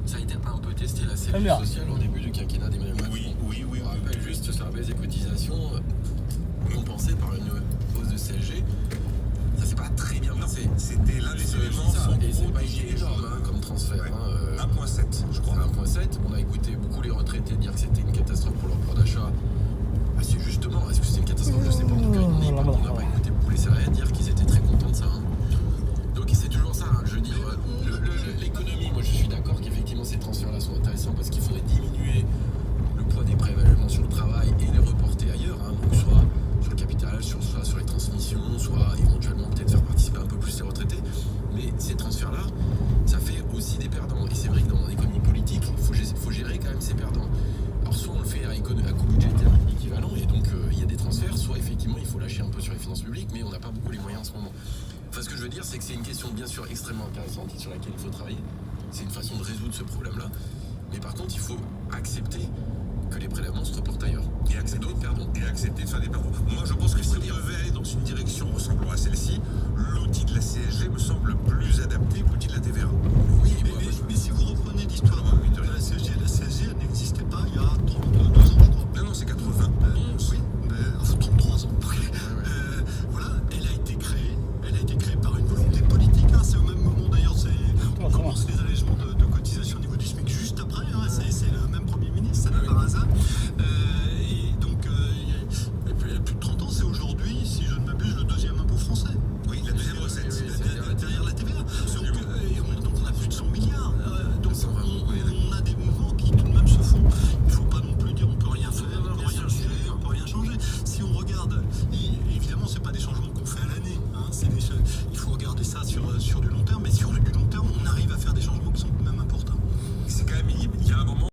Ça a été un peu testé la Très cellule bien. sociale au début du quinquennat d'Emmanuel Macron. Oui. On rappelle juste sur la baisse des cotisations compensée par une hausse de CSG. Ça s'est pas très bien passé. C'était l'un des éléments Et c'est pas gilets énorme jaunes. comme transfert. Ouais. hein, 1,7 je crois. 1,7. On a écouté beaucoup les retraités dire que c'était une catastrophe pour leur pouvoir d'achat. C'est justement, est-ce que c'est une catastrophe? Je sais pas. En tout cas, on n'a pas écouté beaucoup les salariés dire qu'ils étaient très contents de ça. Donc c'est toujours ça. Je veux dire, l'économie, moi je suis d'accord qu'effectivement ces transferts-là sont intéressants parce qu'il faudrait diminuer le poids des prélèvements sur le travail et les reporter ailleurs. Donc soit sur le capital, soit sur les transmissions, soit éventuellement peut-être faire participer un peu plus les retraités. Mais ces transferts-là, ça fait aussi des perdants. Et c'est vrai que dans l'économie politique, il faut gérer quand même ces perdants. Alors soit on le fait à coût budgétaire équivalent, et donc il y a des transferts, soit effectivement il faut lâcher un peu sur les finances publiques, mais on n'a pas beaucoup les moyens en ce moment. Enfin, ce que je veux dire, c'est que c'est une question bien sûr extrêmement intéressante sur laquelle il faut travailler. C'est une façon de résoudre ce problème-là. Mais par contre, il faut accepter que les prélèvements se reportent ailleurs. Et accepter de faire des pardons. Moi, je pense que si on devait aller dans une direction ressemblant à celle-ci, l'outil de la CSG me semble plus adapté que l'outil de la TVA. Oui, Mais si vous reprenez l'histoire de la CSG elle n'existait pas il y a 32 ans, je crois. Non, c'est 80. Oui, enfin 33 ans. Voilà, elle a été créée par une volonté politique. C'est au même moment d'ailleurs, on commence les allègements de cotisation au niveau du SMIC juste après. C'est le même Premier ministre, c'est pas par hasard. Et donc, il y a plus de 30 ans, c'est aujourd'hui, si je ne m'abuse, le deuxième impôt français. Oui, la deuxième recette. Derrière la TVA. Donc on a plus de 100 milliards. Donc on a des mouvements qui tout de même se font. Il ne faut pas non plus dire on peut rien faire, on peut rien changer, on peut rien changer. Si on regarde, évidemment c'est pas des changements qu'on fait à l'année. Il faut regarder ça sur du long terme, mais sur du long terme on arrive à faire des changements qui sont même importants. C'est quand même, il y a un moment